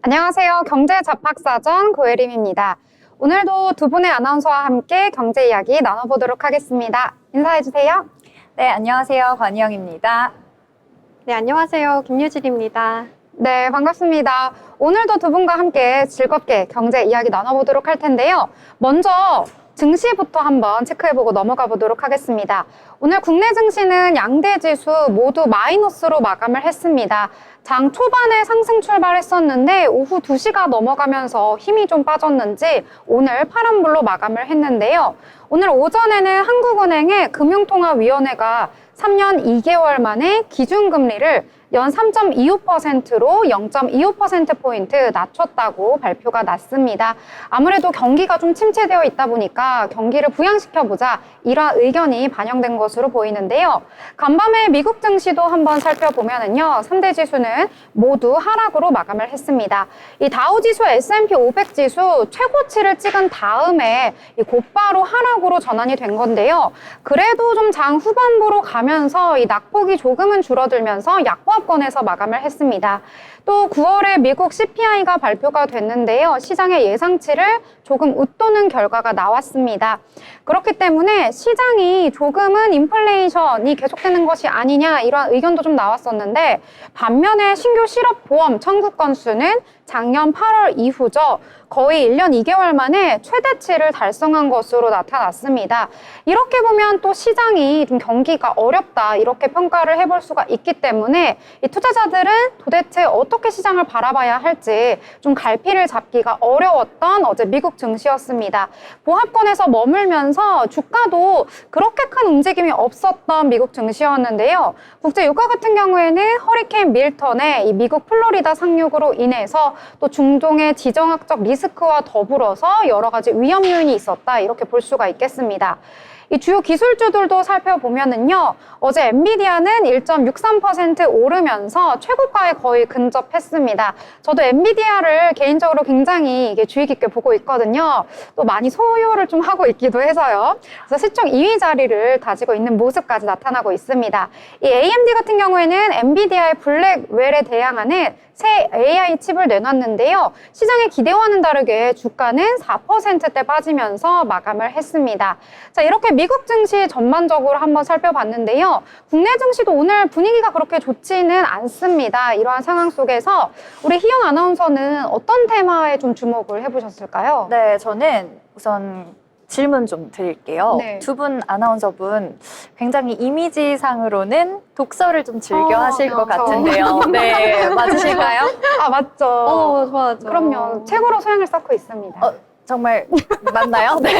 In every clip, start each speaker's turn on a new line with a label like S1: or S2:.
S1: 안녕하세요. 경제잡학사전 고혜림입니다. 오늘도 두 분의 아나운서와 함께 경제 이야기 나눠보도록 하겠습니다. 인사해주세요.
S2: 네, 안녕하세요. 관희영입니다.
S3: 네, 안녕하세요. 김유진입니다.
S1: 네, 반갑습니다. 오늘도 두 분과 함께 즐겁게 경제 이야기 나눠보도록 할 텐데요. 먼저 증시부터 한번 체크해보고 넘어가 보도록 하겠습니다. 오늘 국내 증시는 양대 지수 모두 마이너스로 마감을 했습니다. 장 초반에 상승 출발했었는데 오후 2시가 넘어가면서 힘이 좀 빠졌는지 오늘 파란불로 마감을 했는데요. 오늘 오전에는 한국은행의 금융통화위원회가 3년 2개월 만에 기준금리를 연 3.25%로 0.25%포인트 낮췄다고 발표가 났습니다. 아무래도 경기가 좀 침체되어 있다 보니까 경기를 부양시켜보자 이러한 의견이 반영된 것으로 보이는데요. 간밤에 미국 증시도 한번 살펴보면은요, 3대 지수는 모두 하락으로 마감을 했습니다. 이 다우지수 S&P 500 지수 최고치를 찍은 다음에 곧바로 하락으로 전환이 된 건데요. 그래도 좀 장 후반부로 가면서 이 낙폭이 조금은 줄어들면서 약보합권에서 마감을 했습니다. 또 9월에 미국 CPI가 발표가 됐는데요. 시장의 예상치를 조금 웃도는 결과가 나왔습니다. 그렇기 때문에 시장이 조금은 인플레이션이 계속되는 것이 아니냐 이런 의견도 좀 나왔었는데, 반면에 신규 실업보험 청구 건수는 작년 8월 이후죠. 거의 1년 2개월 만에 최대치를 달성한 것으로 나타났습니다. 이렇게 보면 또 시장이 좀 경기가 어렵다 이렇게 평가를 해볼 수가 있기 때문에 이 투자자들은 도대체 어떻게 시장을 바라봐야 할지 좀 갈피를 잡기가 어려웠던 어제 미국 증시였습니다. 보합권에서 머물면서 주가도 그렇게 큰 움직임이 없었던 미국 증시였는데요. 국제 유가 같은 경우에는 허리케인 밀턴의 이 미국 플로리다 상륙으로 인해서 또 중동의 지정학적 리스크와 더불어서 여러 가지 위험 요인이 있었다 이렇게 볼 수가 있겠습니다. 이 주요 기술주들도 살펴보면은요, 어제 엔비디아는 1.63% 오르면서 최고가에 거의 근접했습니다. 저도 엔비디아를 개인적으로 굉장히 이게 주의 깊게 보고 있거든요. 또 많이 소요를 좀 하고 있기도 해서요. 그래서 시총 2위 자리를 다지고 있는 모습까지 나타나고 있습니다. 이 AMD 같은 경우에는 엔비디아의 블랙웰에 대항하는 새 AI 칩을 내놨는데요. 시장의 기대와는 다르게 주가는 4%대 빠지면서 마감을 했습니다. 자, 이렇게 미국 증시 전반적으로 한번 살펴봤는데요. 국내 증시도 오늘 분위기가 그렇게 좋지는 않습니다. 이러한 상황 속에서 우리 희영 아나운서는 어떤 테마에 좀 주목을 해보셨을까요?
S2: 네, 저는 우선 질문 좀 드릴게요.
S1: 네.
S2: 두 분 아나운서분 굉장히 이미지상으로는 독서를 좀 즐겨 하실 것 같은데요. 네, 맞으실까요?
S1: 아, 맞죠.
S3: 좋아하죠.
S1: 그럼요. 최고로 소양을 쌓고 있습니다.
S2: 정말 맞나요? 네.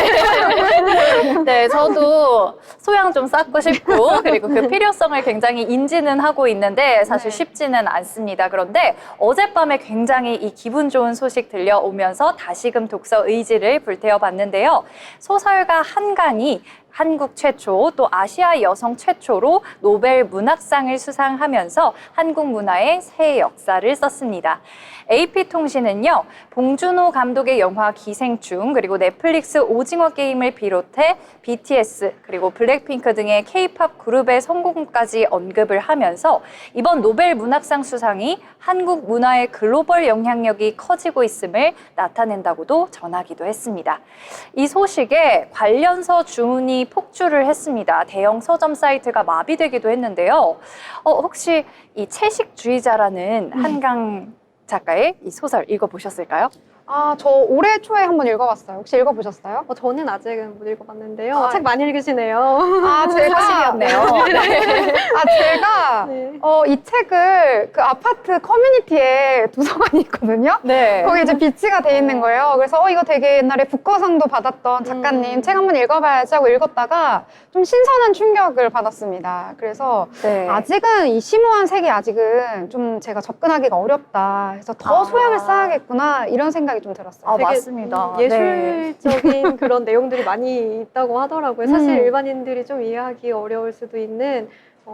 S2: 네, 저도 소양 좀 쌓고 싶고, 그리고 그 필요성을 굉장히 인지는 하고 있는데 사실
S1: 네.
S2: 쉽지는 않습니다. 그런데 어젯밤에 굉장히 이 기분 좋은 소식 들려오면서 다시금 독서 의지를 불태워 봤는데요. 소설가 한강이 한국 최초 또 아시아 여성 최초로 노벨 문학상을 수상하면서 한국 문화의 새 역사를 썼습니다. AP통신은요, 봉준호 감독의 영화 기생충, 그리고 넷플릭스 오징어 게임을 비롯해 BTS, 그리고 블랙핑크 등의 K-팝 그룹의 성공까지 언급을 하면서 이번 노벨 문학상 수상이 한국 문화의 글로벌 영향력이 커지고 있음을 나타낸다고도 전하기도 했습니다. 이 소식에 관련서 주문이 폭주를 했습니다. 대형 서점 사이트가 마비되기도 했는데요. 혹시 이 채식주의자라는 한강 작가의 이 소설 읽어보셨을까요?
S1: 아, 저 올해 초에 한번 읽어봤어요. 혹시 읽어보셨어요?
S3: 저는 아직은 못 읽어봤는데요.
S1: 아,
S3: 책 많이 읽으시네요.
S1: 아, 제가
S2: 사실이었네요.
S1: 아, 제가
S3: 네.
S1: 이 책을 그 아파트 커뮤니티에 도서관이 있거든요.
S2: 네.
S1: 거기 이제 비치가 돼 있는 거예요. 그래서 이거 되게 옛날에 북커상도 받았던 작가님 책 한번 읽어봐야지 하고 읽었다가 좀 신선한 충격을 받았습니다. 그래서
S2: 네.
S1: 아직은 이 심오한 세계 아직은 좀 제가 접근하기가 어렵다. 그래서 더 소양을 쌓아야겠구나 이런 생각이 좀 들었어요.
S2: 아,
S3: 되게,
S2: 맞습니다.
S3: 예술적인 그런 내용들이 많이 있다고 하더라고요. 사실
S1: 음.
S3: 일반인들이 좀 이해하기 어려울 수도 있는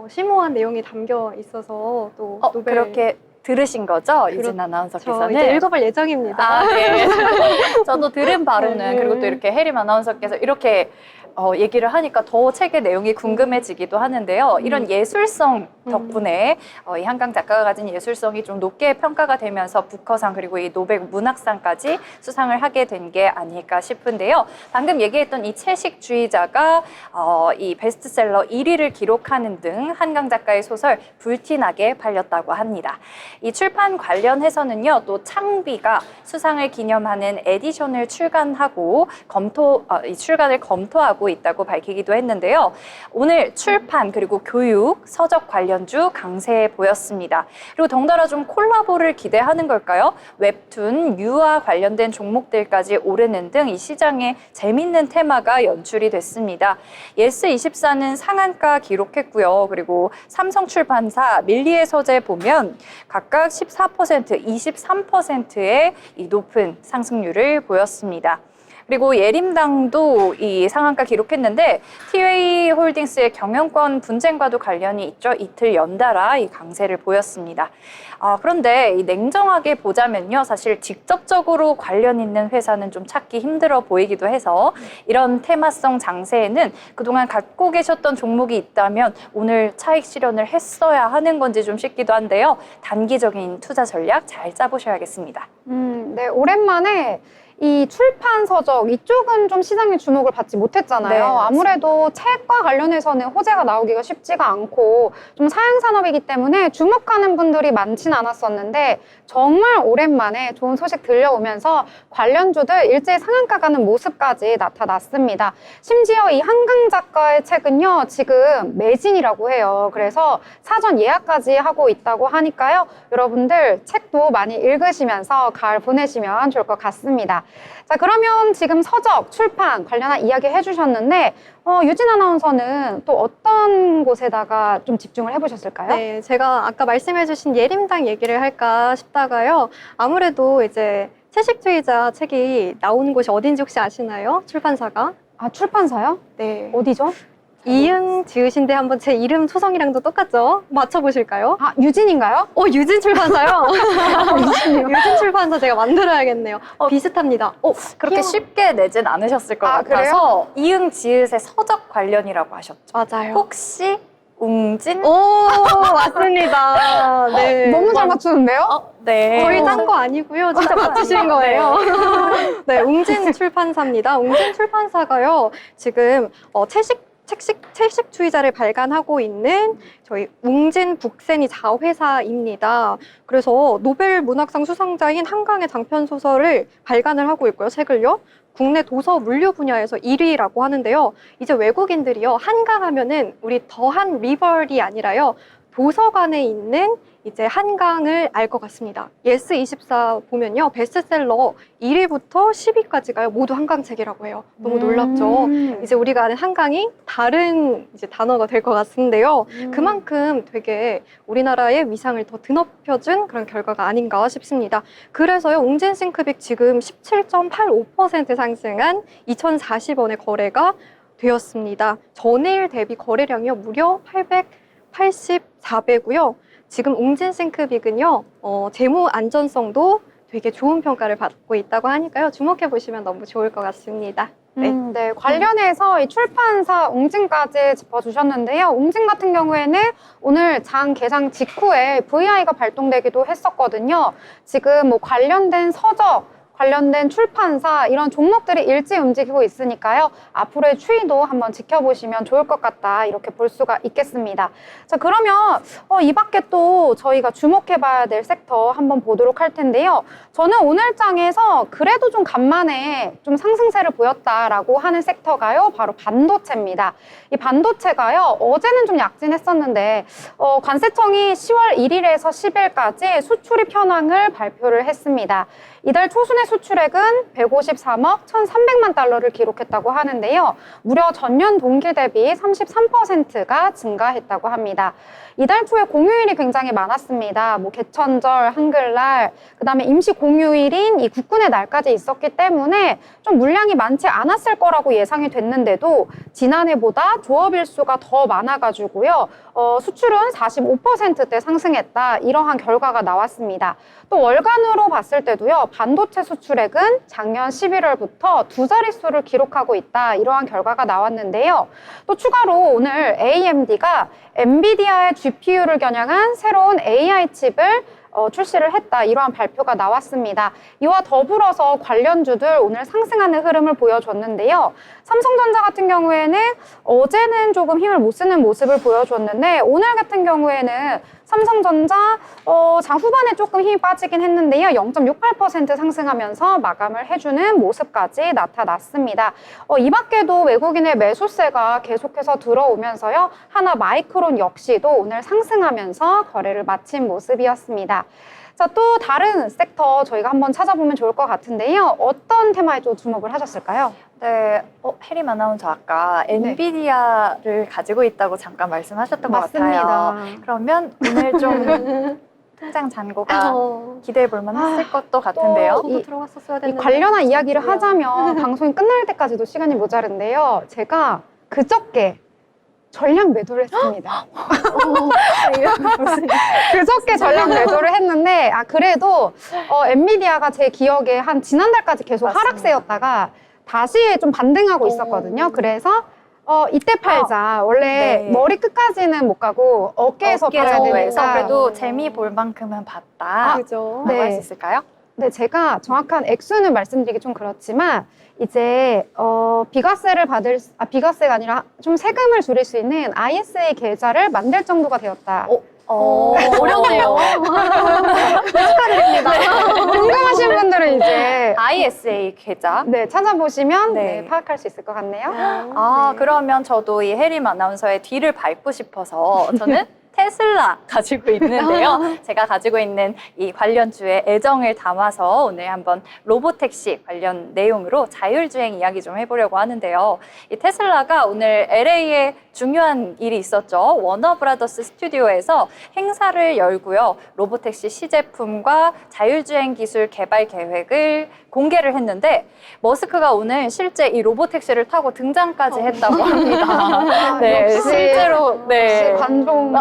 S3: 심오한 내용이 담겨 있어서 또 노벨
S2: 그렇게 들으신 거죠?
S3: 그렇죠.
S2: 이진 아나운서께서는?
S3: 이제 읽어볼 예정입니다.
S2: 아, 네. 저도 들은 바로는,
S3: 네.
S2: 그리고 또 이렇게 혜림 아나운서께서 이렇게 얘기를 하니까 더 책의 내용이 궁금해지기도 하는데요. 이런 예술성 덕분에 이 한강 작가가 가진 예술성이 좀 높게 평가가 되면서 부커상 그리고 이 노벨 문학상까지 수상을 하게 된 게 아닐까 싶은데요. 방금 얘기했던 이 채식주의자가 이 베스트셀러 1위를 기록하는 등 한강 작가의 소설 불티나게 팔렸다고 합니다. 이 출판 관련해서는요, 또 창비가 수상을 기념하는 에디션을 출간하고 이 출간을 검토하고 있다고 밝히기도 했는데요. 오늘 출판 그리고 교육, 서적 관련주 강세해 보였습니다. 그리고 덩달아 좀 콜라보를 기대하는 걸까요? 웹툰, 유아 관련된 종목들까지 오르는 등 이 시장에 재밌는 테마가 연출이 됐습니다. 예스24는 상한가 기록했고요. 그리고 삼성출판사, 밀리의 서재 보면 각각 14%, 23%의 이 높은 상승률을 보였습니다. 그리고 예림당도 이 상한가 기록했는데 티웨이 홀딩스의 경영권 분쟁과도 관련이 있죠. 이틀 연달아 이 강세를 보였습니다. 그런데 이 냉정하게 보자면요. 사실 직접적으로 관련 있는 회사는 좀 찾기 힘들어 보이기도 해서 이런 테마성 장세에는 그동안 갖고 계셨던 종목이 있다면 오늘 차익 실현을 했어야 하는 건지 좀 싶기도 한데요. 단기적인 투자 전략 잘 짜보셔야겠습니다.
S1: 네, 오랜만에 이 출판 서적 이쪽은 좀 시장의 주목을 받지 못했잖아요.
S2: 네,
S1: 아무래도 책과 관련해서는 호재가 나오기가 쉽지가 않고 좀 사양 산업이기 때문에 주목하는 분들이 많지는 않았었는데 정말 오랜만에 좋은 소식 들려오면서 관련주들 일제히 상한가 가는 모습까지 나타났습니다. 심지어 이 한강 작가의 책은요, 지금 매진이라고 해요. 그래서 사전 예약까지 하고 있다고 하니까요. 여러분들 책도 많이 읽으시면서 가을 보내시면 좋을 것 같습니다. 자, 그러면 지금 서적, 출판 관련한 이야기 해주셨는데 유진 아나운서는 또 어떤 곳에다가 좀 집중을 해보셨을까요?
S3: 네, 제가 아까 말씀해주신 예림당 얘기를 할까 싶다가요. 아무래도 이제 채식주의자 책이 나온 곳이 어딘지 혹시 아시나요? 출판사가?
S1: 아, 출판사요?
S3: 네.
S1: 어디죠?
S3: 이응 지으신데 한번 제 이름 초성이랑도 똑같죠? 맞춰보실까요?
S1: 아, 유진인가요?
S3: 유진 출판사요? 유진 출판사 제가 만들어야겠네요. 비슷합니다.
S2: 그렇게 쉽게 내진 않으셨을 것 같아서 이응 지읒의 서적 관련이라고 하셨죠.
S3: 맞아요.
S2: 혹시 웅진?
S3: 맞습니다. 네.
S1: 너무 잘 맞추는데요?
S2: 네.
S3: 저희 짠 거 아니고요. 진짜 맞추신 거예요. 네, 웅진 출판사입니다. 웅진 출판사가요. 지금 채식주의자를 발간하고 있는 저희 웅진 북센이 자회사입니다. 그래서 노벨 문학상 수상자인 한강의 장편 소설을 발간을 하고 있고요. 책을요. 국내 도서 물류 분야에서 1위라고 하는데요. 이제 외국인들이요. 한강 하면은 우리 더한 리버리 아니라요. 도서관에 있는 이제 한강을 알 것 같습니다. 예스24 보면요. 베스트셀러 1위부터 10위까지가요. 모두 한강책이라고 해요. 너무 놀랍죠? 이제 우리가 아는 한강이 다른 이제 단어가 될 것 같은데요. 그만큼 되게 우리나라의 위상을 더 드높여준 그런 결과가 아닌가 싶습니다. 그래서요. 웅진 싱크빅 지금 17.85% 상승한 2,040원의 거래가 되었습니다. 전일 대비 거래량이요. 무려 884배고요. 지금 웅진 싱크빅은요, 재무 안전성도 되게 좋은 평가를 받고 있다고 하니까요. 주목해 보시면 너무 좋을 것 같습니다. 네.
S1: 네, 관련해서 이 출판사 웅진까지 짚어주셨는데요. 웅진 같은 경우에는 오늘 장 개장 직후에 VI가 발동되기도 했었거든요. 지금 뭐 관련된 서적, 관련된 출판사 이런 종목들이 일찍 움직이고 있으니까요. 앞으로의 추이도 한번 지켜보시면 좋을 것 같다 이렇게 볼 수가 있겠습니다. 자, 그러면 이 밖에 또 저희가 주목해봐야 될 섹터 한번 보도록 할 텐데요. 저는 오늘 장에서 그래도 좀 간만에 좀 상승세를 보였다라고 하는 섹터가요. 바로 반도체입니다. 이 반도체가요. 어제는 좀 약진했었는데 관세청이 10월 1일에서 10일까지 수출입 현황을 발표를 했습니다. 이달 초순의 수출액은 153억 1,300만 달러를 기록했다고 하는데요. 무려 전년 동기 대비 33%가 증가했다고 합니다. 이달 초에 공휴일이 굉장히 많았습니다. 뭐 개천절, 한글날, 그다음에 임시 공휴일인 이 국군의 날까지 있었기 때문에 좀 물량이 많지 않았을 거라고 예상이 됐는데도 지난해보다 조업일 수가 더 많아가지고요. 수출은 45%대 상승했다. 이러한 결과가 나왔습니다. 또 월간으로 봤을 때도요. 반도체 수출액은 작년 11월부터 두 자릿수를 기록하고 있다. 이러한 결과가 나왔는데요. 또 추가로 오늘 AMD가 엔비디아의 GPU를 겨냥한 새로운 AI 칩을 출시를 했다. 이러한 발표가 나왔습니다. 이와 더불어서 관련주들 오늘 상승하는 흐름을 보여줬는데요. 삼성전자 같은 경우에는 어제는 조금 힘을 못 쓰는 모습을 보여줬는데 오늘 같은 경우에는 삼성전자 장 후반에 조금 힘이 빠지긴 했는데요. 0.68% 상승하면서 마감을 해주는 모습까지 나타났습니다. 이 밖에도 외국인의 매수세가 계속해서 들어오면서요. 하나 마이크론 역시도 오늘 상승하면서 거래를 마친 모습이었습니다. 자, 또 다른 섹터 저희가 한번 찾아보면 좋을 것 같은데요. 어떤 테마에 좀 주목을 하셨을까요?
S2: 네, 혜림 아나운서 아까 엔비디아를 가지고 있다고 잠깐 말씀하셨던 것
S1: 맞습니다.
S2: 같아요. 그러면 오늘 좀 통장 잔고가 기대해 볼 만했을 것도 같은데요.
S3: 저도 들어갔었어야
S1: 이
S3: 됐는데.
S1: 관련한 이야기를 하자면 방송이 끝날 때까지도 시간이 모자른데요. 제가 그저께 전량 매도를 했습니다. 그저께 전량 매도를 했는데 그래도 엔비디아가 제 기억에 한 지난달까지 계속
S2: 맞습니다.
S1: 하락세였다가 다시 좀 반등하고 있었거든요. 그래서 이때 팔자. 원래
S2: 네.
S1: 머리 끝까지는 못 가고 어깨에서 팔아야
S2: 어깨에서
S1: 되니까.
S2: 그래도 재미 볼 만큼은 봤다.
S3: 그죠.
S1: 네.
S2: 라고 할 수 있을까요?
S1: 네, 제가 정확한 액수는 말씀드리기 좀 그렇지만 이제 비과세가 아니라 좀 세금을 줄일 수 있는 ISA 계좌를 만들 정도가 되었다.
S2: 어렵네요.
S3: 축하드립니다.
S1: 궁금하신 분들은 이제
S2: ISA 계좌.
S1: 네, 찾아보시면
S2: 네.
S1: 파악할 수 있을 것 같네요.
S2: 그러면 저도 이 혜림 아나운서의 뒤를 밟고 싶어서 저는 테슬라 가지고 있는데요. 제가 가지고 있는 이 관련주의 애정을 담아서 오늘 한번 로보택시 관련 내용으로 자율주행 이야기 좀 해보려고 하는데요. 이 테슬라가 오늘 LA에 중요한 일이 있었죠. 워너브라더스 스튜디오에서 행사를 열고요. 로보택시 시제품과 자율주행 기술 개발 계획을 공개를 했는데 머스크가 오늘 실제 이 로보택시를 타고 등장까지 했다고 합니다. 네,
S1: 역시,
S2: 실제로 네.
S1: 역시 관종.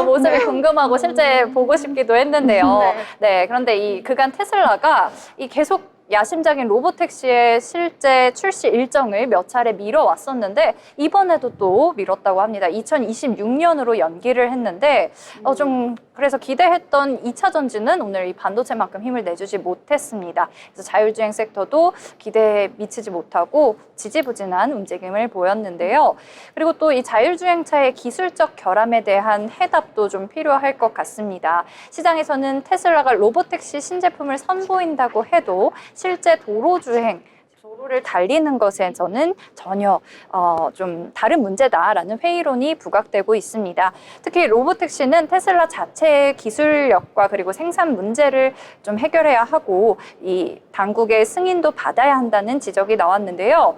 S2: 모습이 궁금하고 실제 보고 싶기도 했는데요. 네, 그런데 이 그간 테슬라가 이 계속 야심작인 로보택시의 실제 출시 일정을 몇 차례 미뤄왔었는데 이번에도 또 미뤘다고 합니다. 2026년으로 연기를 했는데 좀 그래서 기대했던 2차 전지는 오늘 이 반도체만큼 힘을 내주지 못했습니다. 그래서 자율주행 섹터도 기대에 미치지 못하고 지지부진한 움직임을 보였는데요. 그리고 또 이 자율주행차의 기술적 결함에 대한 해답도 좀 필요할 것 같습니다. 시장에서는 테슬라가 로보택시 신제품을 선보인다고 해도 실제 도로를 달리는 것에서는 전혀 좀 다른 문제다라는 회의론이 부각되고 있습니다. 특히 로보택시는 테슬라 자체의 기술력과 그리고 생산 문제를 좀 해결해야 하고 이 당국의 승인도 받아야 한다는 지적이 나왔는데요.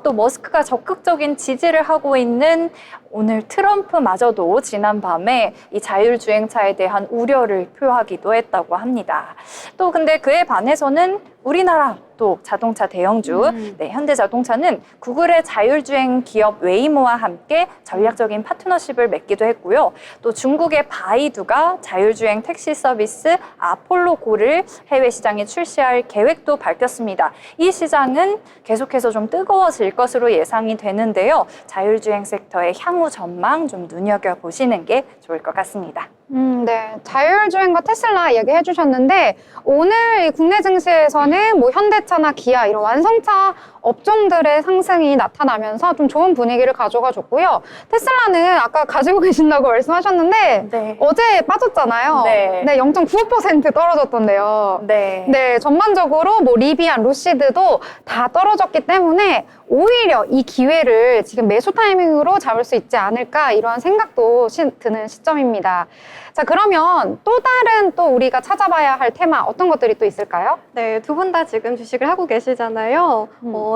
S2: 또 머스크가 적극적인 지지를 하고 있는 오늘 트럼프마저도 지난밤에 이 자율주행차에 대한 우려를 표하기도 했다고 합니다. 또 근데 그에 반해서는 우리나라 또 자동차 대형주 현대자동차는 구글의 자율주행 기업 웨이모와 함께 전략적인 파트너십을 맺기도 했고요. 또 중국의 바이두가 자율주행 택시 서비스 아폴로고를 해외 시장에 출시할 계획도 밝혔습니다. 이 시장은 계속해서 좀 뜨거워질 것으로 예상이 되는데요. 자율주행 섹터의 향후 전망 좀 눈여겨보시는 게 좋을 것 같습니다.
S1: 네. 자율주행과 테슬라 얘기해 주셨는데 오늘 이 국내 증시에서는 뭐 현대차나 기아 이런 완성차 업종들의 상승이 나타나면서 좀 좋은 분위기를 가져가 줬고요. 테슬라는 아까 가지고 계신다고 말씀하셨는데
S2: 네.
S1: 어제 빠졌잖아요.
S2: 네.
S1: 0.95% 떨어졌던데요.
S2: 네.
S1: 전반적으로 뭐 리비안, 루시드도 다 떨어졌기 때문에 오히려 이 기회를 지금 매수 타이밍으로 잡을 수 있지 않을까 이러한 생각도 드는 시점입니다. 자, 그러면 또 다른 또 우리가 찾아봐야 할 테마 어떤 것들이 또 있을까요?
S3: 네, 두 분 다 지금 주식을 하고 계시잖아요.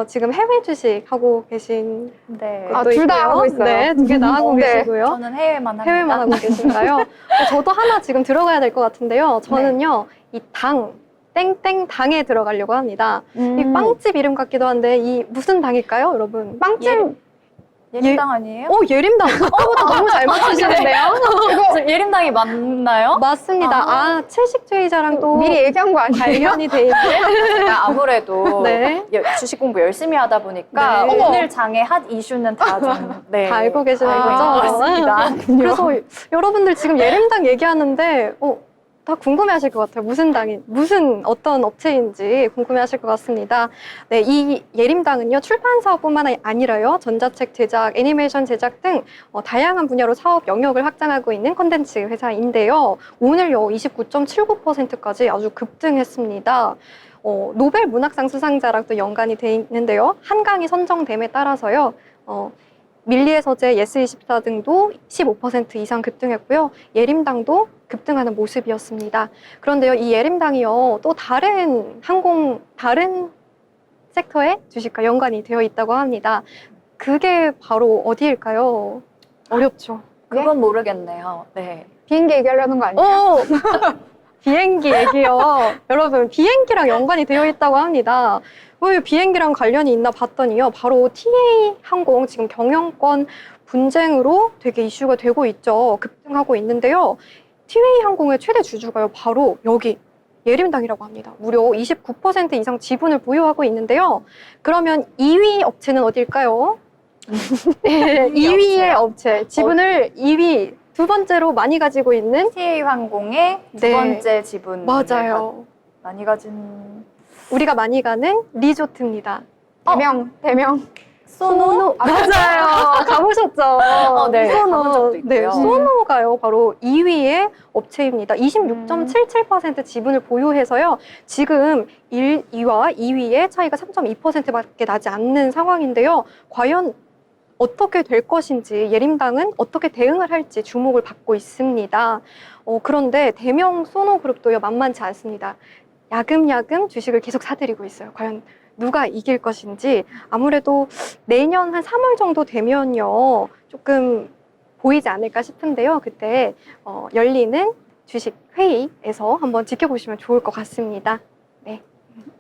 S3: 지금 해외 주식 하고 계신
S2: 네.
S1: 아,
S3: 것도
S1: 둘다
S3: 있고요.
S1: 하고 있어요.
S3: 네, 두 개 다 하고
S1: 네.
S3: 계시고요.
S2: 저는 해외만 합니다.
S3: 해외만 하고 계신가요? 저도 하나 지금 들어가야 될 것 같은데요. 저는요, 이 땡땡 당에 들어가려고 합니다. 이 빵집 이름 같기도 한데, 이 무슨 당일까요, 여러분?
S1: 빵집
S2: 예림당 아니에요?
S3: 예림당. 아까부터 너무 잘 맞추시는데요?
S2: 예림당이 맞나요?
S3: 맞습니다. 채식주의자랑 또
S1: 미리 얘기한 거 아니에요?
S3: 발견이 돼 있는.
S2: 제가 아무래도
S3: 네.
S2: 주식 공부 열심히 하다 보니까
S3: 네.
S2: 오늘 장의 핫 이슈는 다 좀
S3: 다 알고 계시는
S2: 알고
S3: 거죠?
S2: 있는 것 같습니다.
S3: 그래서 여러분들 지금 예림당 얘기하는데, 다 궁금해하실 것 같아요. 어떤 업체인지 궁금해하실 것 같습니다. 네, 이 예림당은요 출판사뿐만 아니라요 전자책 제작, 애니메이션 제작 등 다양한 분야로 사업 영역을 확장하고 있는 콘텐츠 회사인데요. 오늘요 29.79%까지 아주 급등했습니다. 노벨 문학상 수상자랑 또 연관이 돼 있는데요. 한강이 선정됨에 따라서요. 밀리의 서재, 예스24 등도 15% 이상 급등했고요. 예림당도 급등하는 모습이었습니다. 그런데요, 이 예림당이요, 또 다른 섹터의 주식과 연관이 되어 있다고 합니다. 그게 바로 어디일까요? 어렵죠.
S2: 그건 모르겠네요. 네.
S1: 비행기 얘기하려는 거 아니에요?
S3: 비행기 얘기요. 여러분, 비행기랑 연관이 되어 있다고 합니다. 왜 비행기랑 관련이 있나 봤더니요. 바로 TA 항공 지금 경영권 분쟁으로 되게 이슈가 되고 있죠. 급등하고 있는데요. TA 항공의 최대 주주가요. 바로 여기 예림당이라고 합니다. 무려 29% 이상 지분을 보유하고 있는데요. 그러면 2위 업체는 어딜까요? 네, 2위의 업체. 지분을 2위, 두 번째로 많이 가지고 있는
S2: TA 항공의 두
S3: 네.
S2: 번째 지분
S3: 맞아요.
S2: 많이 가진
S3: 우리가 많이 가는 리조트입니다.
S1: 대명.
S3: 소노? 맞아요. 가보셨죠?
S2: 네. 가본 적도 있고요.
S3: 네, 소노가요. 바로 2위의 업체입니다. 26.77% 지분을 보유해서요. 지금 1위와 2위의 차이가 3.2%밖에 나지 않는 상황인데요. 과연 어떻게 될 것인지 예림당은 어떻게 대응을 할지 주목을 받고 있습니다. 그런데 대명 소노그룹도요. 만만치 않습니다. 야금야금 주식을 계속 사들이고 있어요. 과연 누가 이길 것인지 아무래도 내년 한 3월 정도 되면요 조금 보이지 않을까 싶은데요. 그때 열리는 주식 회의에서 한번 지켜보시면 좋을 것 같습니다.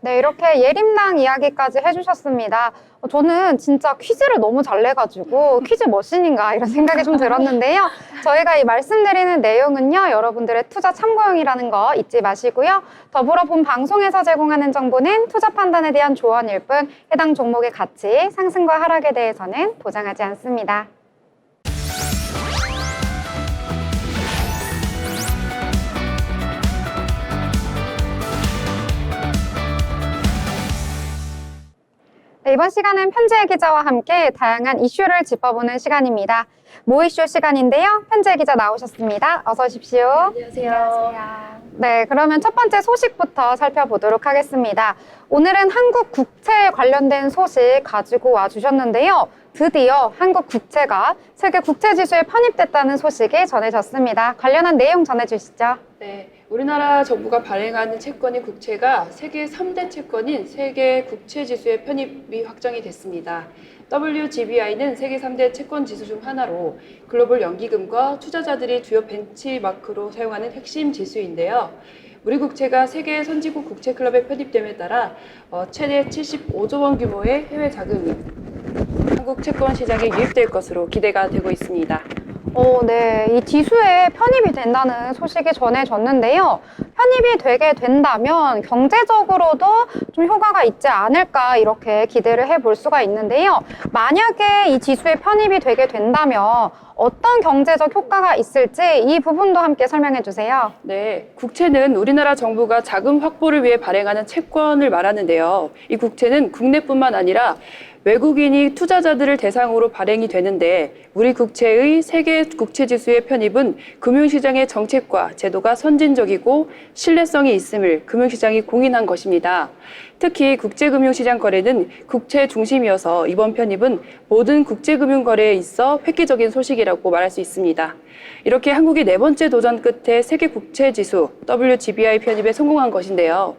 S1: 네, 이렇게 예림당 이야기까지 해주셨습니다. 저는 진짜 퀴즈를 너무 잘 내가지고 퀴즈 머신인가 이런 생각이 좀 들었는데요. 저희가 이 말씀드리는 내용은요, 여러분들의 투자 참고용이라는 거 잊지 마시고요. 더불어 본 방송에서 제공하는 정보는 투자 판단에 대한 조언일 뿐 해당 종목의 가치, 상승과 하락에 대해서는 보장하지 않습니다. 네, 이번 시간은 편재 기자와 함께 다양한 이슈를 짚어보는 시간입니다. 모이쇼 시간인데요. 편재 기자 나오셨습니다. 어서 오십시오.
S2: 안녕하세요.
S1: 네, 그러면 첫 번째 소식부터 살펴보도록 하겠습니다. 오늘은 한국 국채에 관련된 소식 가지고 와주셨는데요. 드디어 한국 국채가 세계 국채지수에 편입됐다는 소식이 전해졌습니다. 관련한 내용 전해주시죠.
S4: 네, 우리나라 정부가 발행하는 채권인 국채가 세계 3대 채권인 세계 국채지수에 편입이 확정이 됐습니다. WGBI는 세계 3대 채권 지수 중 하나로 글로벌 연기금과 투자자들이 주요 벤치마크로 사용하는 핵심 지수인데요. 우리 국채가 세계 선진국 국채 클럽에 편입됨에 따라 최대 75조 원 규모의 해외 자금이 한국 채권 시장에 유입될 것으로 기대가 되고 있습니다.
S1: 네. 이 지수에 편입이 된다는 소식이 전해졌는데요. 편입이 되게 된다면 경제적으로도 좀 효과가 있지 않을까 이렇게 기대를 해볼 수가 있는데요. 만약에 이 지수에 편입이 되게 된다면 어떤 경제적 효과가 있을지 이 부분도 함께 설명해 주세요.
S4: 네, 국채는 우리나라 정부가 자금 확보를 위해 발행하는 채권을 말하는데요. 이 국채는 국내뿐만 아니라 외국인이 투자자들을 대상으로 발행이 되는데 우리 국채의 세계 국채 지수의 편입은 금융시장의 정책과 제도가 선진적이고 신뢰성이 있음을 금융시장이 공인한 것입니다. 특히 국제금융시장 거래는 국채 중심이어서 이번 편입은 모든 국제금융 거래에 있어 획기적인 소식이라고 말할 수 있습니다. 이렇게 한국이 4번째 도전 끝에 세계 국채 지수 WGBI 편입에 성공한 것인데요.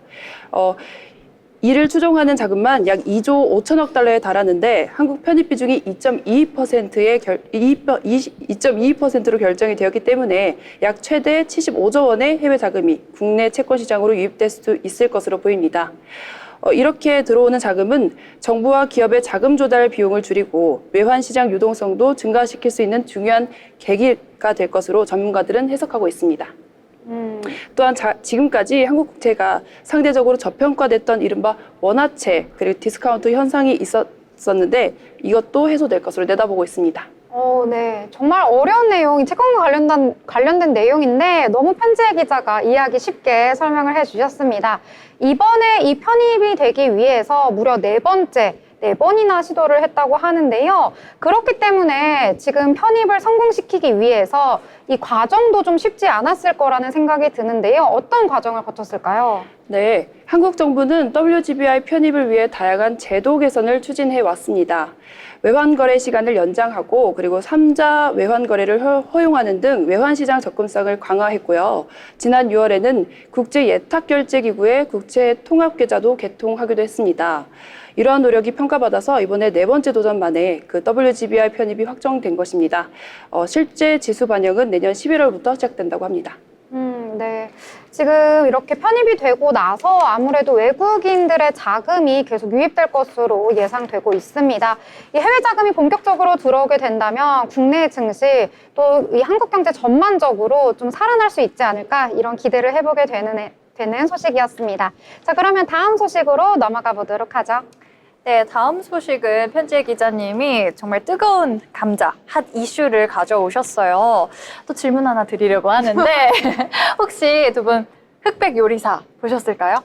S4: 이를 추종하는 자금만 약 2조 5천억 달러에 달하는데 한국 편입 비중이 2.22%로 결정이 되었기 때문에 약 최대 75조 원의 해외 자금이 국내 채권 시장으로 유입될 수 있을 것으로 보입니다. 이렇게 들어오는 자금은 정부와 기업의 자금 조달 비용을 줄이고 외환 시장 유동성도 증가시킬 수 있는 중요한 계기가 될 것으로 전문가들은 해석하고 있습니다. 또한 지금까지 한국 국채가 상대적으로 저평가됐던 이른바 원화채 그리고 디스카운트 현상이 있었는데 이것도 해소될 것으로 내다보고 있습니다.
S1: 네. 정말 어려운 내용이 채권과 관련된 내용인데 너무 편지혜 기자가 이해하기 쉽게 설명을 해주셨습니다. 이번에 이 편입이 되기 위해서 무려 4번이나 시도를 했다고 하는데요. 그렇기 때문에 지금 편입을 성공시키기 위해서 이 과정도 좀 쉽지 않았을 거라는 생각이 드는데요. 어떤 과정을 거쳤을까요?
S4: 네, 한국 정부는 WGBI 편입을 위해 다양한 제도 개선을 추진해 왔습니다. 외환 거래 시간을 연장하고 그리고 3자 외환 거래를 허용하는 등 외환 시장 접근성을 강화했고요. 지난 6월에는 국제 예탁 결제 기구의 국채 통합 계좌도 개통하기도 했습니다. 이러한 노력이 평가받아서 이번에 4번째 도전 만에 그 WGBI 편입이 확정된 것입니다. 실제 지수 반영은 내년 11월부터 시작된다고 합니다.
S1: 네. 지금 이렇게 편입이 되고 나서 아무래도 외국인들의 자금이 계속 유입될 것으로 예상되고 있습니다. 이 해외 자금이 본격적으로 들어오게 된다면 국내 증시 또 이 한국 경제 전반적으로 좀 살아날 수 있지 않을까 이런 기대를 해보게 되는 소식이었습니다. 자, 그러면 다음 소식으로 넘어가 보도록 하죠.
S2: 네, 다음 소식은 편지혜 기자님이 정말 뜨거운 감자, 핫 이슈를 가져오셨어요. 또 질문 하나 드리려고 하는데 혹시 두 분 흑백 요리사 보셨을까요?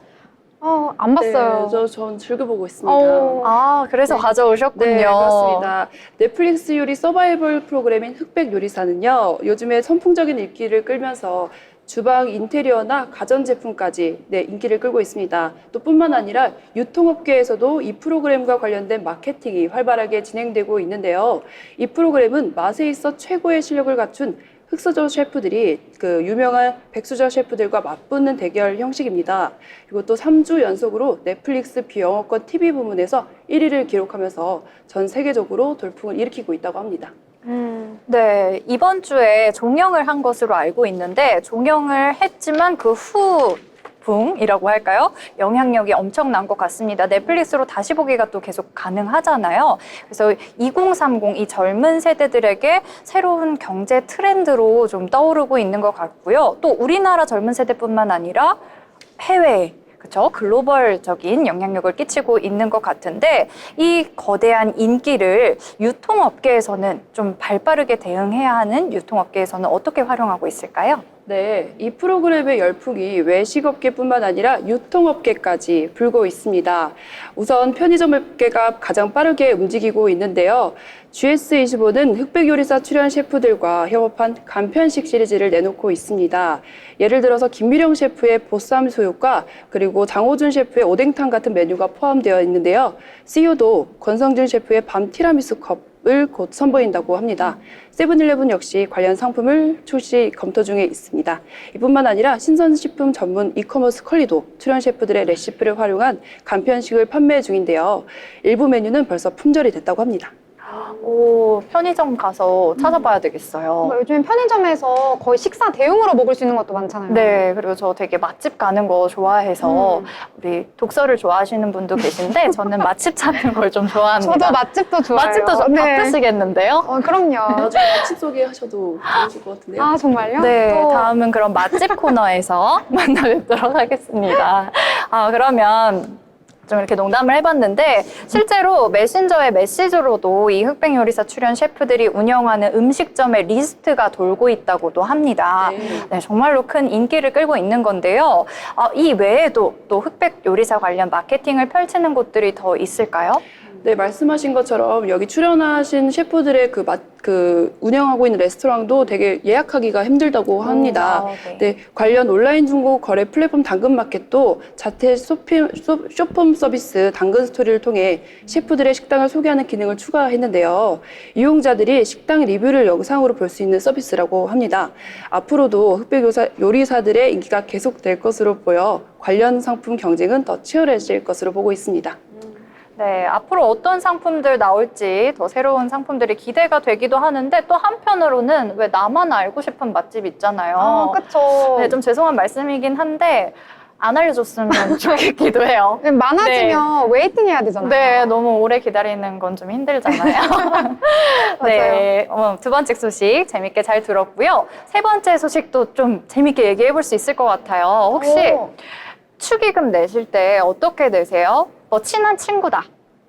S1: 안 봤어요.
S4: 네, 전 즐겨보고 있습니다.
S2: 그래서
S4: 네.
S2: 가져오셨군요.
S4: 네, 그렇습니다. 넷플릭스 요리 서바이벌 프로그램인 흑백 요리사는요, 요즘에 선풍적인 인기를 끌면서 주방 인테리어나 가전제품까지 인기를 끌고 있습니다. 또 뿐만 아니라 유통업계에서도 이 프로그램과 관련된 마케팅이 활발하게 진행되고 있는데요. 이 프로그램은 맛에 있어 최고의 실력을 갖춘 흑수저 셰프들이 그 유명한 백수저 셰프들과 맞붙는 대결 형식입니다. 그리고 또 3주 연속으로 넷플릭스 비영어권 TV 부문에서 1위를 기록하면서 전 세계적으로 돌풍을 일으키고 있다고 합니다.
S2: 네, 이번 주에 종영을 한 것으로 알고 있는데 종영을 했지만 그 후풍이라고 할까요? 영향력이 엄청난 것 같습니다. 넷플릭스로 다시 보기가 또 계속 가능하잖아요. 그래서 2030 이 젊은 세대들에게 새로운 경제 트렌드로 좀 떠오르고 있는 것 같고요. 또 우리나라 젊은 세대뿐만 아니라 해외 그렇죠? 글로벌적인 영향력을 끼치고 있는 것 같은데 이 거대한 인기를 유통업계에서는 좀 발빠르게 대응해야 하는 유통업계에서는 어떻게 활용하고 있을까요?
S4: 네, 이 프로그램의 열풍이 외식업계뿐만 아니라 유통업계까지 불고 있습니다. 우선 편의점업계가 가장 빠르게 움직이고 있는데요. GS25는 흑백요리사 출연 셰프들과 협업한 간편식 시리즈를 내놓고 있습니다. 예를 들어서 김미령 셰프의 보쌈 수육과 그리고 장호준 셰프의 오뎅탕 같은 메뉴가 포함되어 있는데요. CEO도 권성준 셰프의 밤 티라미수 컵을 곧 선보인다고 합니다. 세븐일레븐 역시 관련 상품을 출시 검토 중에 있습니다. 이뿐만 아니라 신선식품 전문 이커머스 컬리도 출연 셰프들의 레시피를 활용한 간편식을 판매 중인데요. 일부 메뉴는 벌써 품절이 됐다고 합니다.
S2: 오, 편의점 가서 찾아봐야 되겠어요.
S1: 요즘 편의점에서 거의 식사 대용으로 먹을 수 있는 것도 많잖아요.
S2: 네, 그리고 저 되게 맛집 가는 거 좋아해서 우리 독서를 좋아하시는 분도 계신데 저는 맛집 찾는 걸 좀 좋아합니다.
S1: 저도 맛집도 좋아해요.
S2: 맛집도 좀 바쁘시겠는데요?
S1: 그럼요.
S4: 나중에 맛집 소개하셔도 좋으실 것 같은데요.
S1: 아, 정말요?
S2: 네,
S1: 또
S2: 다음은 그럼 맛집 코너에서 만나 뵙도록 하겠습니다. 그러면 좀 이렇게 농담을 해봤는데 실제로 메신저의 메시지로도 이 흑백 요리사 출연 셰프들이 운영하는 음식점의 리스트가 돌고 있다고도 합니다. 네, 정말로 큰 인기를 끌고 있는 건데요. 이 외에도 또 흑백 요리사 관련 마케팅을 펼치는 곳들이 더 있을까요?
S4: 네, 말씀하신 것처럼 여기 출연하신 셰프들의 그 운영하고 있는 레스토랑도 되게 예약하기가 힘들다고 합니다. 네, 관련 온라인 중고 거래 플랫폼 당근마켓도 자체 쇼폼 서비스 당근 스토리를 통해 셰프들의 식당을 소개하는 기능을 추가했는데요. 이용자들이 식당 리뷰를 영상으로 볼 수 있는 서비스라고 합니다. 앞으로도 흑백 요리사들의 인기가 계속될 것으로 보여 관련 상품 경쟁은 더 치열해질 것으로 보고 있습니다.
S2: 네, 앞으로 어떤 상품들 나올지 더 새로운 상품들이 기대가 되기도 하는데 또 한편으로는 왜 나만 알고 싶은 맛집 있잖아요.
S1: 그쵸.
S2: 네, 좀 죄송한 말씀이긴 한데 안 알려줬으면 좋겠기도 해요.
S1: 많아지면 웨이팅 해야 되잖아요.
S2: 네, 너무 오래 기다리는 건 좀 힘들잖아요. 네, 두 번째 소식 재밌게 잘 들었고요. 세 번째 소식도 좀 재밌게 얘기해 볼 수 있을 것 같아요. 혹시
S1: 오.
S2: 축의금 내실 때 어떻게 내세요? 친한 친구다.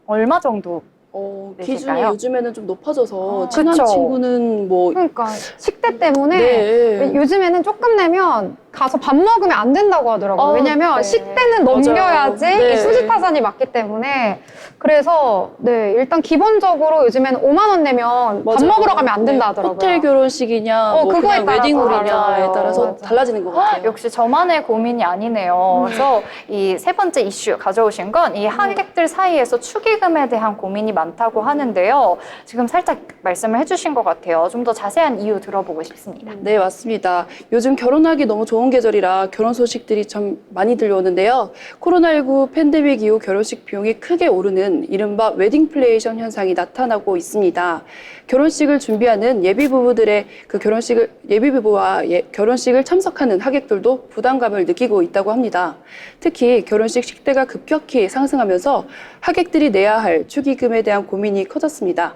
S2: 얼마 정도?
S4: 기준이
S2: 내실까요?
S4: 요즘에는 좀 높아져서 친한
S2: 그쵸.
S4: 친구는 뭐
S1: 그러니까 식대 때문에
S4: 네.
S1: 요즘에는 조금 내면 가서 밥 먹으면 안 된다고 하더라고요. 왜냐면
S2: 네.
S1: 식대는
S4: 맞아요.
S1: 넘겨야지
S4: 네.
S1: 이 수지타산이 맞기 때문에 그래서 네 일단 기본적으로 요즘에는 5만 원 내면 밥
S4: 맞아요.
S1: 먹으러 가면 안 된다
S4: 네.
S1: 하더라고요.
S4: 호텔 결혼식이냐, 뭐
S1: 그거에
S4: 그냥
S1: 따라서
S4: 웨딩홀이냐에
S1: 달라져요.
S4: 따라서
S1: 맞아.
S4: 달라지는 것 같아요.
S2: 역시 저만의 고민이 아니네요. 그래서 이 세 번째 이슈 가져오신 건 이 하객들 사이에서 축의금에 대한 고민이 많다고 하는데요. 지금 살짝 말씀을 해주신 것 같아요. 좀 더 자세한 이유 들어보고 싶습니다.
S4: 네, 맞습니다. 요즘 결혼하기 너무 좋은 계절이라 결혼 소식들이 참 많이 들려오는데요. 코로나19 팬데믹 이후 결혼식 비용이 크게 오르는 이른바 웨딩플레이션 현상이 나타나고 있습니다. 결혼식을 준비하는 예비부부들의 예비부부와 결혼식을 참석하는 하객들도 부담감을 느끼고 있다고 합니다. 특히 결혼식 식대가 급격히 상승하면서 하객들이 내야 할 축의금에 대한 고민이 커졌습니다.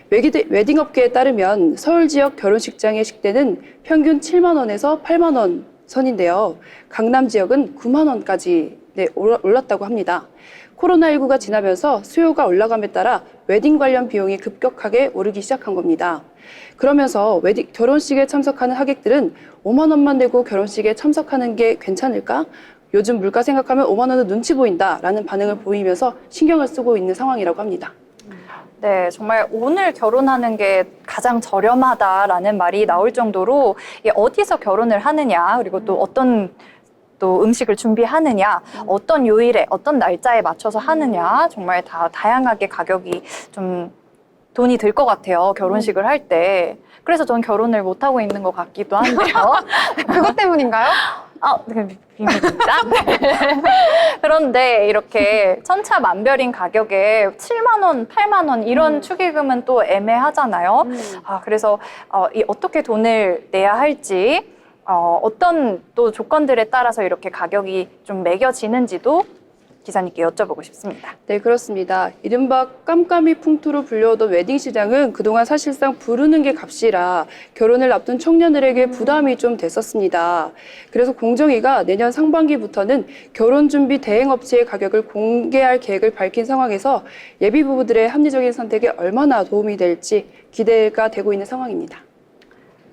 S4: 웨딩업계에 따르면 서울 지역 결혼식장의 식대는 평균 7만 원에서 8만 원 선인데요. 강남 지역은 9만 원까지 올랐다고 합니다. 코로나19가 지나면서 수요가 올라감에 따라 웨딩 관련 비용이 급격하게 오르기 시작한 겁니다. 그러면서 결혼식에 참석하는 하객들은 5만 원만 내고 결혼식에 참석하는 게 괜찮을까? 요즘 물가 생각하면 5만 원은 눈치 보인다라는 반응을 보이면서 신경을 쓰고 있는 상황이라고 합니다.
S2: 네, 정말 오늘 결혼하는 게 가장 저렴하다라는 말이 나올 정도로 어디서 결혼을 하느냐, 그리고 또 어떤 또 음식을 준비하느냐, 어떤 요일에, 어떤 날짜에 맞춰서 하느냐, 정말 다 다양하게 가격이 좀 돈이 들 것 같아요, 결혼식을 할 때. 그래서 저는 결혼을 못하고 있는 것 같기도 한데요.
S1: 그것 때문인가요?
S2: 비밀입니다. 그런데 이렇게 천차만별인 가격에 7만 원, 8만 원 이런 축의금은 또 애매하잖아요. 그래서 어떻게 돈을 내야 할지, 어떤 또 조건들에 따라서 이렇게 가격이 좀 매겨지는지도 기사님께 여쭤보고 싶습니다.
S4: 네, 그렇습니다. 이른바 깜깜이 풍토로 불려오던 웨딩 시장은 그동안 사실상 부르는 게 값이라 결혼을 앞둔 청년들에게 부담이 좀 됐었습니다. 그래서 공정위가 내년 상반기부터는 결혼 준비 대행업체의 가격을 공개할 계획을 밝힌 상황에서 예비 부부들의 합리적인 선택에 얼마나 도움이 될지 기대가 되고 있는 상황입니다.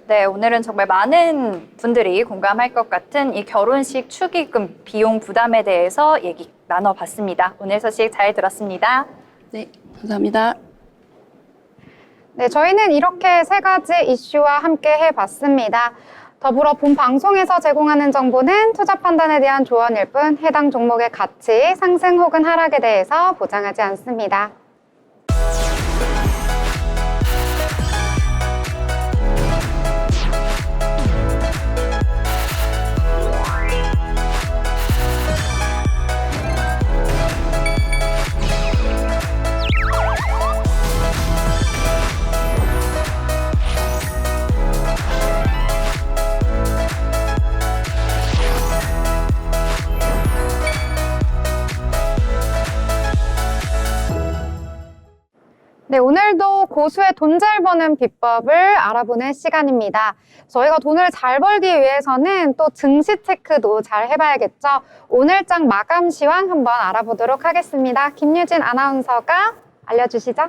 S2: 네, 오늘은 정말 많은 분들이 공감할 것 같은 이 결혼식 축의금 비용 부담에 대해서 얘기 나눠봤습니다. 오늘 소식 잘 들었습니다.
S4: 네, 감사합니다.
S1: 네, 저희는 이렇게 세 가지 이슈와 함께 해봤습니다. 더불어 본 방송에서 제공하는 정보는 투자 판단에 대한 조언일 뿐 해당 종목의 가치, 상승 혹은 하락에 대해서 보장하지 않습니다. 네, 오늘도 고수의 돈 잘 버는 비법을 알아보는 시간입니다. 저희가 돈을 잘 벌기 위해서는 또 증시 체크도 잘 해봐야겠죠. 오늘장 마감 시황 한번 알아보도록 하겠습니다. 김유진 아나운서가 알려주시죠.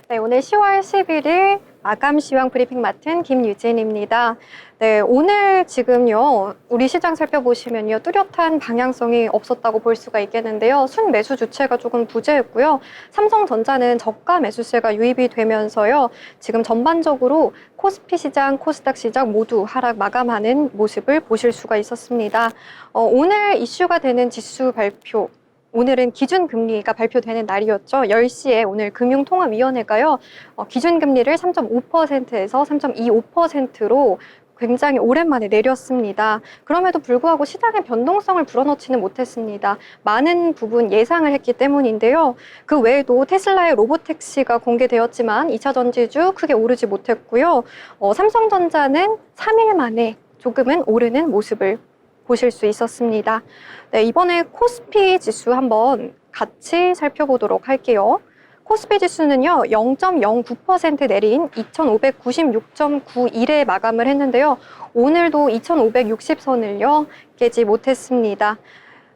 S3: 네, 오늘 10월 11일 마감 시황 브리핑 맡은 김유진입니다. 네, 오늘 지금요, 우리 시장 살펴보시면요, 뚜렷한 방향성이 없었다고 볼 수가 있겠는데요. 순매수 주체가 조금 부재했고요. 삼성전자는 저가 매수세가 유입이 되면서요, 지금 전반적으로 코스피 시장, 코스닥 시장 모두 하락 마감하는 모습을 보실 수가 있었습니다. 오늘 이슈가 되는 지수 발표, 오늘은 기준금리가 발표되는 날이었죠. 10시에 오늘 금융통화위원회가요, 기준금리를 3.5%에서 3.25%로 굉장히 오랜만에 내렸습니다. 그럼에도 불구하고 시장의 변동성을 불어넣지는 못했습니다. 많은 부분 예상을 했기 때문인데요. 그 외에도 테슬라의 로보택시가 공개되었지만 2차 전지주 크게 오르지 못했고요. 삼성전자는 3일 만에 조금은 오르는 모습을 보실 수 있었습니다. 네, 이번에 코스피 지수 한번 같이 살펴보도록 할게요. 코스피 지수는요, 0.09% 내린 2596.91에 마감을 했는데요. 오늘도 2560선을요, 깨지 못했습니다.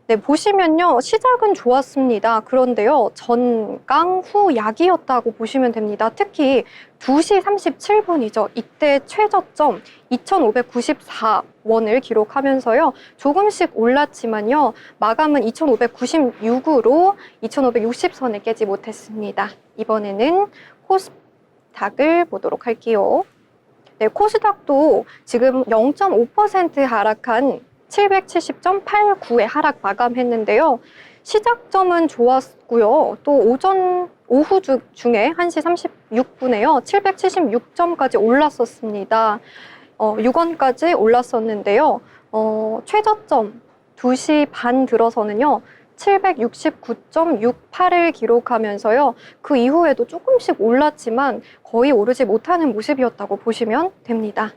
S3: 네, 보시면요, 시작은 좋았습니다. 그런데요, 전강 후 약이었다고 보시면 됩니다. 특히 2시 37분이죠. 이때 최저점 2594원을 기록하면서요, 조금씩 올랐지만요, 마감은 2596으로 2560선을 깨지 못했습니다. 이번에는 코스닥을 보도록 할게요. 네, 코스닥도 지금 0.5% 하락한 770.89에 하락 마감했는데요. 시작점은 좋았고요. 또 오후 중에 1시 36분에요. 776점까지 올랐었습니다. 6원까지 올랐었는데요. 최저점 2시 반 들어서는요. 769.68을 기록하면서요. 그 이후에도 조금씩 올랐지만 거의 오르지 못하는 모습이었다고 보시면 됩니다.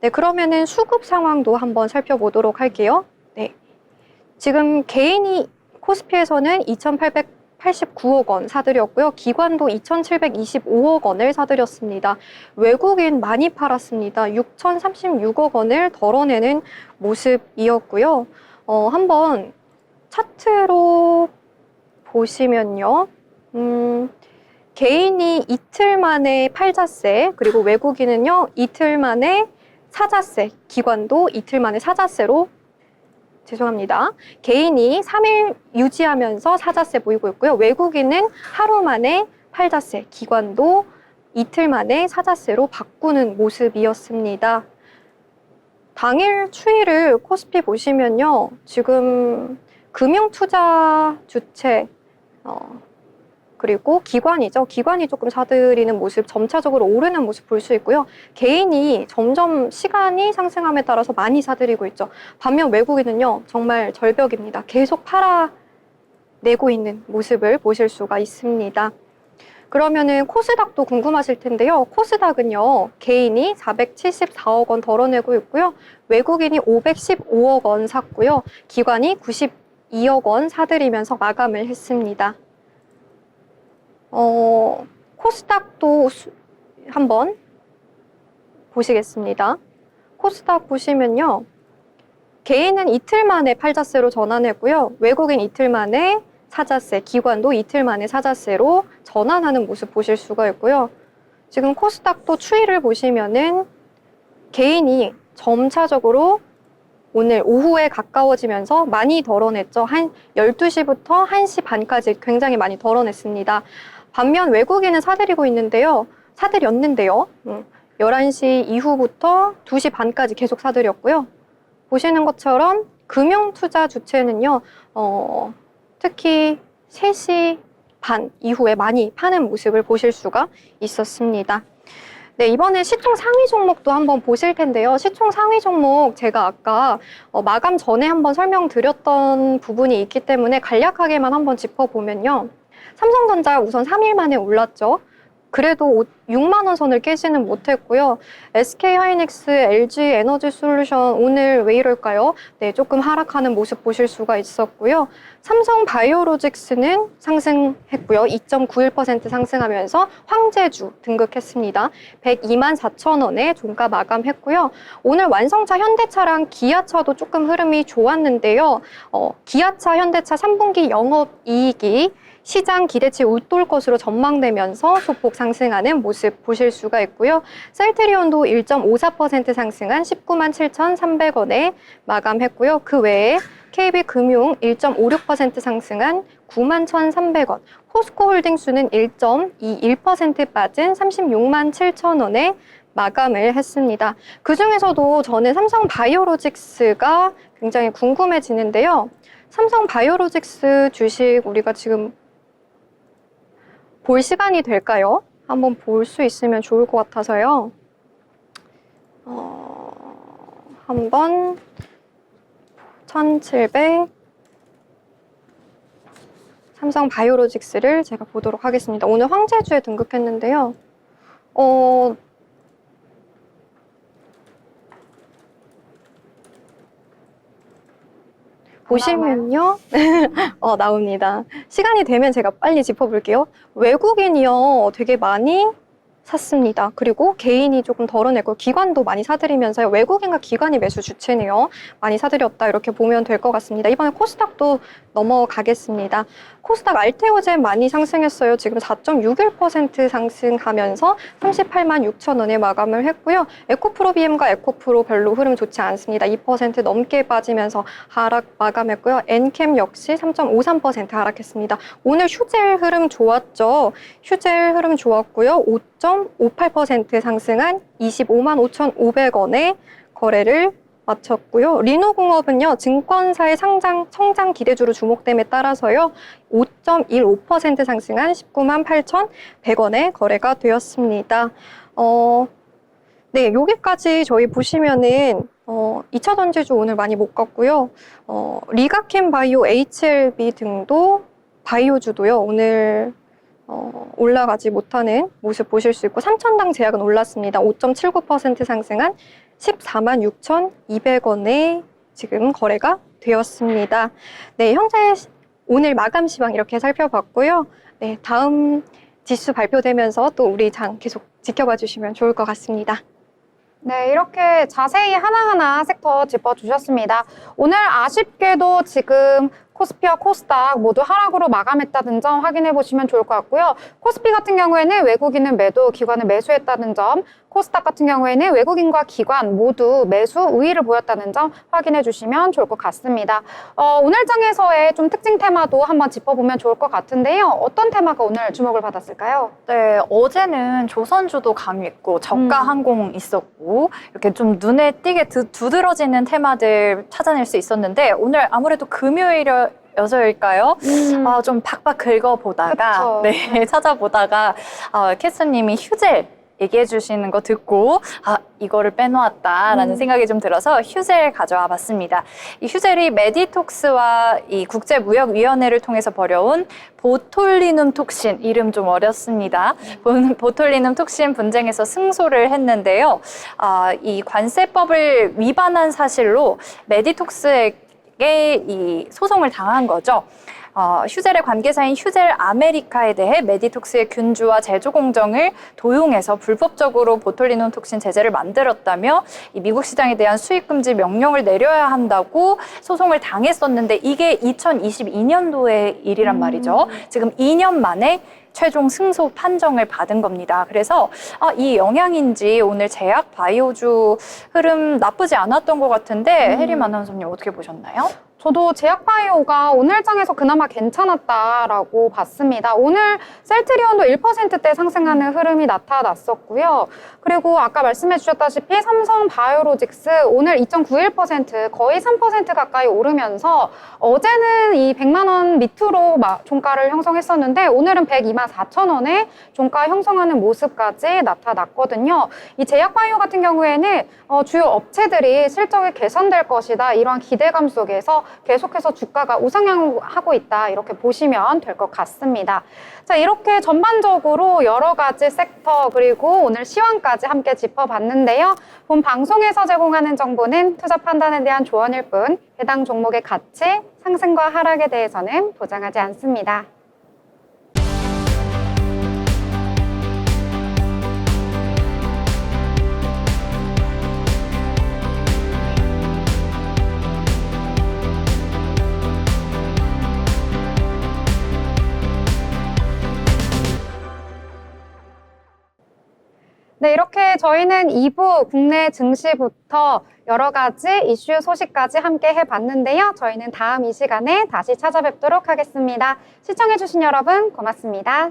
S3: 네, 그러면은 수급 상황도 한번 살펴보도록 할게요. 네. 지금 개인이 코스피에서는 2,889억 원 사들였고요. 기관도 2,725억 원을 사들였습니다. 외국인 많이 팔았습니다. 6,036억 원을 덜어내는 모습이었고요. 한번 차트로 보시면요. 개인이 이틀 만에 팔자세, 그리고 외국인은요, 이틀 만에 사자세, 기관도 이틀 만에 사자세로, 죄송합니다. 개인이 3일 유지하면서 사자세 보이고 있고요. 외국인은 하루 만에 팔자세, 기관도 이틀 만에 사자세로 바꾸는 모습이었습니다. 당일 추이를 코스피 보시면요. 지금 금융투자 주체, 그리고 기관이죠. 기관이 조금 사들이는 모습, 점차적으로 오르는 모습 볼 수 있고요. 개인이 점점 시간이 상승함에 따라서 많이 사들이고 있죠. 반면 외국인은요, 정말 절벽입니다. 계속 팔아내고 있는 모습을 보실 수가 있습니다. 그러면은 코스닥도 궁금하실 텐데요. 코스닥은요, 개인이 474억 원 덜어내고 있고요. 외국인이 515억 원 샀고요. 기관이 92억 원 사들이면서 마감을 했습니다. 코스닥도 한번 보시겠습니다. 코스닥 보시면요. 개인은 이틀 만에 팔자세로 전환했고요. 외국인 이틀 만에 사자세, 기관도 이틀 만에 사자세로 전환하는 모습 보실 수가 있고요. 지금 코스닥도 추이를 보시면은 개인이 점차적으로 오늘 오후에 가까워지면서 많이 덜어냈죠. 한 12시부터 1시 반까지 굉장히 많이 덜어냈습니다. 반면 외국인은 사들였는데요. 11시 이후부터 2시 반까지 계속 사들였고요. 보시는 것처럼 금융투자 주체는요, 특히 3시 반 이후에 많이 파는 모습을 보실 수가 있었습니다. 네, 이번에 시총 상위 종목도 한번 보실 텐데요. 시총 상위 종목 제가 아까 마감 전에 한번 설명드렸던 부분이 있기 때문에 간략하게만 한번 짚어보면요. 삼성전자 우선 3일 만에 올랐죠. 그래도 6만 원 선을 깨지는 못했고요. SK하이닉스, LG에너지솔루션 오늘 왜 이럴까요? 네, 조금 하락하는 모습 보실 수가 있었고요. 삼성바이오로직스는 상승했고요. 2.91% 상승하면서 황제주 등극했습니다. 102만 4천 원에 종가 마감했고요. 오늘 완성차 현대차랑 기아차도 조금 흐름이 좋았는데요. 기아차, 현대차 3분기 영업이익이 시장 기대치 웃돌 것으로 전망되면서 소폭 상승하는 모습 보실 수가 있고요. 셀트리온도 1.54% 상승한 19만 7,300원에 마감했고요. 그 외에 KB금융 1.56% 상승한 9만 1,300원, 포스코홀딩스는 1.21% 빠진 36만 7,000원에 마감을 했습니다. 그 중에서도 저는 삼성바이오로직스가 굉장히 궁금해지는데요. 삼성바이오로직스 주식 우리가 지금 볼 시간이 될까요? 한번 볼 수 있으면 좋을 것 같아서요. 한번 1700 삼성바이오로직스를 제가 보도록 하겠습니다. 오늘 황제주에 등극했는데요. 보시면요. 나옵니다. 시간이 되면 제가 빨리 짚어볼게요. 외국인이요. 되게 많이 샀습니다. 그리고 개인이 조금 덜어냈고 기관도 많이 사들이면서요. 외국인과 기관이 매수 주체네요. 많이 사들였다 이렇게 보면 될 것 같습니다. 이번에 코스닥도 넘어가겠습니다. 코스닥 알테오젠 많이 상승했어요. 지금 4.61% 상승하면서 38만 6천 원에 마감을 했고요. 에코프로 BM과 에코프로 별로 흐름 좋지 않습니다. 2% 넘게 빠지면서 하락 마감했고요. 엔캠 역시 3.53% 하락했습니다. 오늘 휴젤 흐름 좋았죠. 휴젤 흐름 좋았고요. 5.58% 상승한 25만 5,500원에 거래를 마쳤고요. 리노공업은요, 증권사의 성장 기대주로 주목됨에 따라서요, 5.15% 상승한 19만 8,100원에 거래가 되었습니다. 네, 여기까지 저희 보시면은 2차 전지주 오늘 많이 못 갔고요. 리가캠 바이오, HLB 등도 바이오주도요, 오늘 올라가지 못하는 모습 보실 수 있고, 삼천당 제약은 올랐습니다. 5.79% 상승한 14만 6,200원에 지금 거래가 되었습니다. 네, 현재 오늘 마감 시황 이렇게 살펴봤고요. 네, 다음 지수 발표되면서 또 우리 장 계속 지켜봐 주시면 좋을 것 같습니다.
S1: 네, 이렇게 자세히 하나하나 섹터 짚어주셨습니다. 오늘 아쉽게도 지금 코스피와 코스닥 모두 하락으로 마감했다는 점 확인해 보시면 좋을 것 같고요. 코스피 같은 경우에는 외국인은 매도, 기관은 매수했다는 점, 코스닥 같은 경우에는 외국인과 기관 모두 매수 우위를 보였다는 점 확인해 주시면 좋을 것 같습니다. 오늘 장에서의 좀 특징 테마도 한번 짚어보면 좋을 것 같은데요. 어떤 테마가 오늘 주목을 받았을까요?
S2: 네, 어제는 조선주도 강했고 저가 항공 있었고 이렇게 좀 눈에 띄게 두드러지는 테마들 찾아낼 수 있었는데 오늘 아무래도 금요일이어서일까요? 좀 박박 긁어보다가 네, 찾아보다가 캐스님이 휴젤 얘기해 주시는 거 듣고 이거를 빼놓았다라는 생각이 좀 들어서 휴젤 가져와 봤습니다. 이 휴젤이 메디톡스와 이 국제무역위원회를 통해서 벌여온 보톨리눔 톡신, 이름 좀 어렵습니다. 보톨리눔 톡신 분쟁에서 승소를 했는데요. 이 관세법을 위반한 사실로 메디톡스에게 이 소송을 당한 거죠. 휴젤의 관계사인 휴젤 아메리카에 대해 메디톡스의 균주와 제조 공정을 도용해서 불법적으로 보톨리눔 톡신 제재를 만들었다며 이 미국 시장에 대한 수입 금지 명령을 내려야 한다고 소송을 당했었는데 이게 2022년도의 일이란 말이죠. 지금 2년 만에 최종 승소 판정을 받은 겁니다. 그래서 이 영향인지 오늘 제약 바이오주 흐름 나쁘지 않았던 것 같은데 혜림 아나운서님 어떻게 보셨나요?
S1: 저도 제약바이오가 오늘 장에서 그나마 괜찮았다라고 봤습니다. 오늘 셀트리온도 1%대 상승하는 흐름이 나타났었고요. 그리고 아까 말씀해 주셨다시피 삼성바이오로직스 오늘 2.91% 거의 3% 가까이 오르면서 어제는 이 100만 원 밑으로 종가를 형성했었는데 오늘은 102만 4천 원에 종가 형성하는 모습까지 나타났거든요. 이 제약바이오 같은 경우에는 주요 업체들이 실적이 개선될 것이다 이러한 기대감 속에서 계속해서 주가가 우상향하고 있다 이렇게 보시면 될 것 같습니다. 자, 이렇게 전반적으로 여러 가지 섹터 그리고 오늘 시황까지 함께 짚어봤는데요. 본 방송에서 제공하는 정보는 투자 판단에 대한 조언일 뿐 해당 종목의 가치, 상승과 하락에 대해서는 보장하지 않습니다. 네, 이렇게 저희는 2부 국내 증시부터 여러 가지 이슈 소식까지 함께 해봤는데요. 저희는 다음 이 시간에 다시 찾아뵙도록 하겠습니다. 시청해주신 여러분 고맙습니다.